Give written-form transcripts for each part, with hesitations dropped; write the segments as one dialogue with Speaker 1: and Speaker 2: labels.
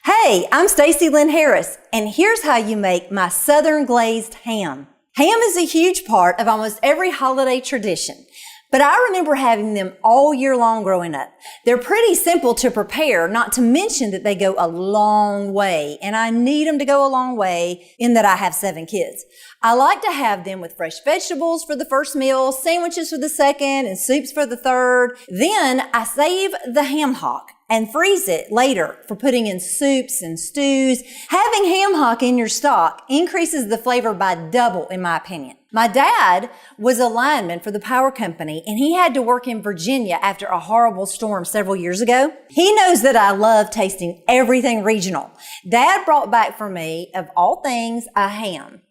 Speaker 1: Hey, I'm Stacy Lynn Harris, and here's how you make my Southern glazed ham. Ham is a huge part of almost every holiday tradition, but I remember having them all year long growing up. They're pretty simple to prepare, not to mention that they go a long way, and I need them to go a long way in that I have 7 kids. I like to have them with fresh vegetables for the first meal, sandwiches for the second, and soups for the third. Then I save the ham hock and freeze it later for putting in soups and stews. Having ham hock in your stock increases the flavor by double, in my opinion. My dad was a lineman for the power company, and he had to work in Virginia after a horrible storm several years ago. He knows that I love tasting everything regional. Dad brought back for me, of all things, a ham.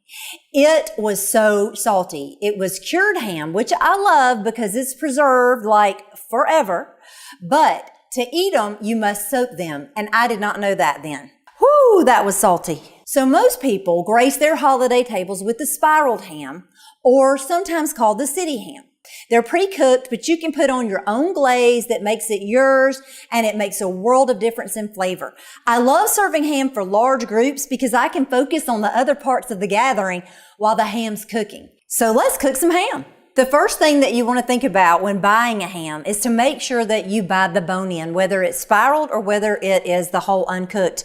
Speaker 1: It was so salty. It was cured ham, which I love because it's preserved like forever, but to eat them, you must soak them, and I did not know that then. Whew, that was salty. So most people grace their holiday tables with the spiraled ham, or sometimes called the city ham. They're pre-cooked, but you can put on your own glaze that makes it yours, and it makes a world of difference in flavor. I love serving ham for large groups because I can focus on the other parts of the gathering while the ham's cooking. So let's cook some ham. The first thing that you want to think about when buying a ham is to make sure that you buy the bone-in, whether it's spiraled or whether it is the whole uncooked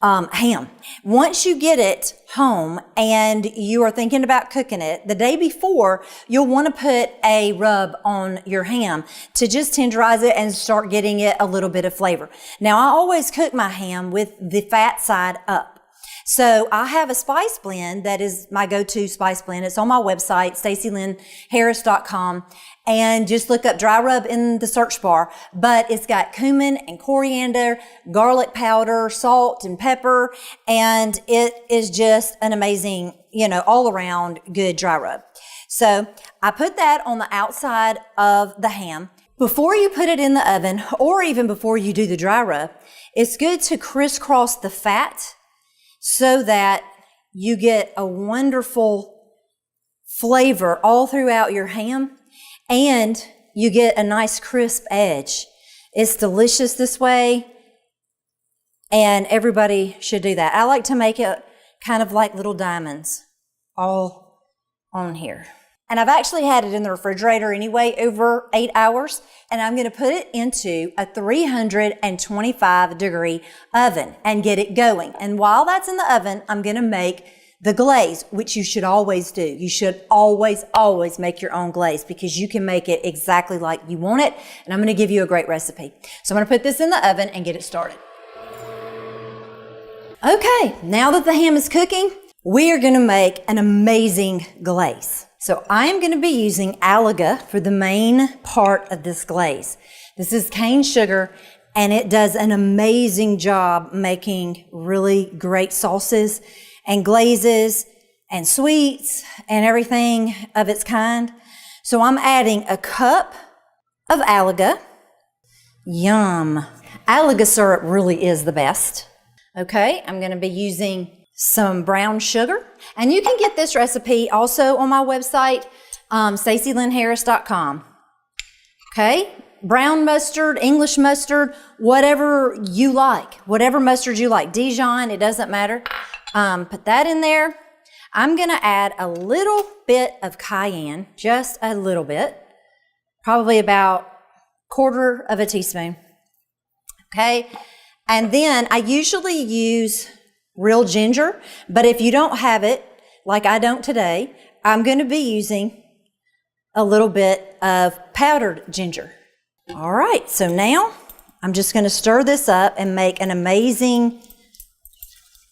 Speaker 1: ham. Once you get it home and you are thinking about cooking it, the day before, you'll want to put a rub on your ham to just tenderize it and start getting it a little bit of flavor. Now, I always cook my ham with the fat side up. So I have a spice blend that is my go-to spice blend. It's on my website, stacylynnharris.com, and just look up dry rub in the search bar. But it's got cumin and coriander, garlic powder, salt and pepper, and it is just an amazing, all around good dry rub. So I put that on the outside of the ham. Before you put it in the oven, or even before you do the dry rub, it's good to crisscross the fat so that you get a wonderful flavor all throughout your ham and you get a nice crisp edge. It's delicious this way, and everybody should do that. I like to make it kind of like little diamonds all on here. And I've actually had it in the refrigerator anyway over 8 hours, and I'm going to put it into a 325-degree oven and get it going. And while that's in the oven, I'm going to make the glaze, which you should always do. You should always make your own glaze because you can make it exactly like you want it, and I'm going to give you a great recipe. So I'm going to put this in the oven and get it started. Okay, now that the ham is cooking, we are going to make an amazing glaze. So I am going to be using Alaga for the main part of this glaze. This is cane sugar, and it does an amazing job making really great sauces and glazes and sweets and everything of its kind. So I'm adding a cup of Alaga. Yum. Alaga syrup really is the best. Okay, I'm going to be using some brown sugar, and you can get this recipe also on my website, stacylynnharris.com. Okay, brown mustard, English mustard, whatever you like, whatever mustard you like, Dijon, it doesn't matter. Put that in there. I'm going to add a little bit of cayenne, just a little bit, probably about 1/4 teaspoon. Okay, and then I usually use real ginger, but if you don't have it, like I don't today, I'm going to be using a little bit of powdered ginger. All right, so now I'm just going to stir this up and make an amazing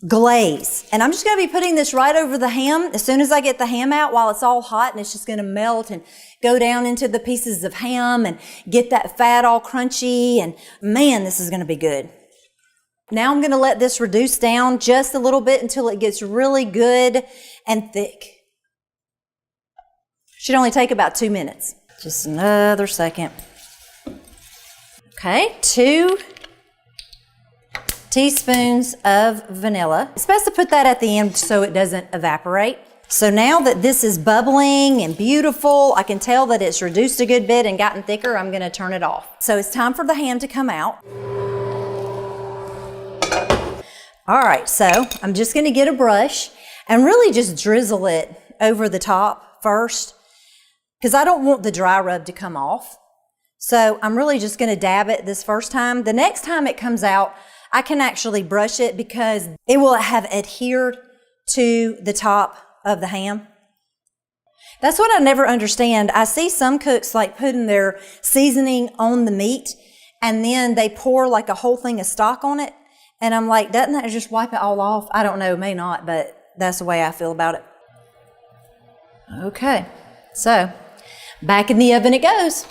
Speaker 1: glaze. And I'm just going to be putting this right over the ham as soon as I get the ham out while it's all hot, and it's just going to melt and go down into the pieces of ham and get that fat all crunchy, and man, this is going to be good. Now I'm going to let this reduce down just a little bit until it gets really good and thick. Should only take about 2 minutes. Just another second. Okay, 2 teaspoons of vanilla. It's best to put that at the end so it doesn't evaporate. So now that this is bubbling and beautiful, I can tell that it's reduced a good bit and gotten thicker. I'm going to turn it off. So it's time for the ham to come out. All right, so I'm just gonna get a brush and really just drizzle it over the top first because I don't want the dry rub to come off. So I'm really just gonna dab it this first time. The next time it comes out, I can actually brush it because it will have adhered to the top of the ham. That's what I never understand. I see some cooks like putting their seasoning on the meat and then they pour like a whole thing of stock on it. And I'm like, doesn't that just wipe it all off? I don't know, may not, but that's the way I feel about it. Okay, so back in the oven it goes.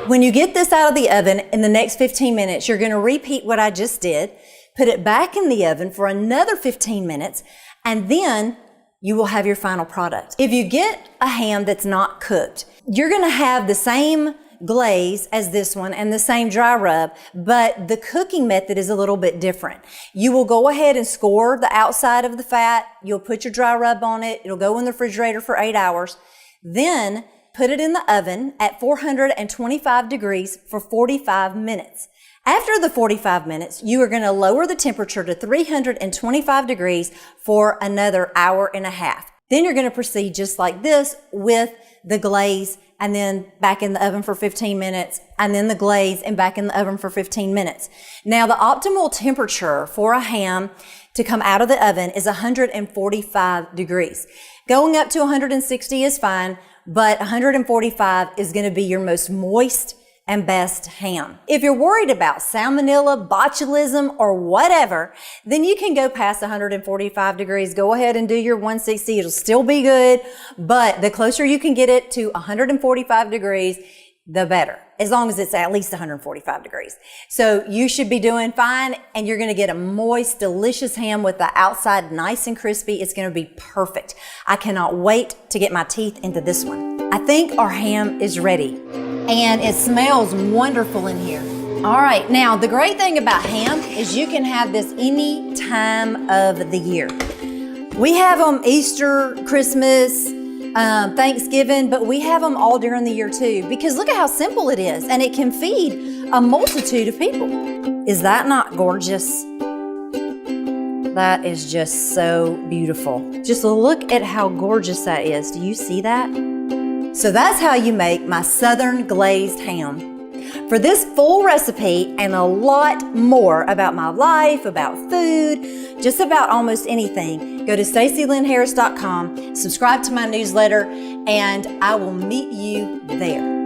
Speaker 1: When you get this out of the oven in the next 15 minutes, you're gonna repeat what I just did, put it back in the oven for another 15 minutes, and then you will have your final product. If you get a ham that's not cooked, you're gonna have the same glaze as this one and the same dry rub, but the cooking method is a little bit different. You will go ahead and score the outside of the fat. You'll put your dry rub on it. It'll go in the refrigerator for 8 hours. Then put it in the oven at 425 degrees for 45 minutes. After the 45 minutes, you are going to lower the temperature to 325 degrees for another hour and a half. Then you're going to proceed just like this with the glaze and then back in the oven for 15 minutes and then the glaze and back in the oven for 15 minutes. Now the optimal temperature for a ham to come out of the oven is 145 degrees. Going up to 160 is fine, but 145 is going to be your most moist and best ham. If you're worried about salmonella, botulism, or whatever, then you can go past 145 degrees. Go ahead and do your 160. It'll still be good, but the closer you can get it to 145 degrees, the better, as long as it's at least 145 degrees. So you should be doing fine, and you're gonna get a moist, delicious ham with the outside nice and crispy. It's gonna be perfect. I cannot wait to get my teeth into this one. I think our ham is ready, and it smells wonderful in here. All right, now the great thing about ham is you can have this any time of the year. We have them Easter, Christmas, Thanksgiving, but we have them all during the year too, because look at how simple it is, and it can feed a multitude of people. Is that not gorgeous? That is just so beautiful. Just look at how gorgeous that is. Do you see that? So that's how you make my Southern glazed ham. For this full recipe and a lot more about my life, about food, just about almost anything, go to stacylynnharris.com, subscribe to my newsletter, and I will meet you there.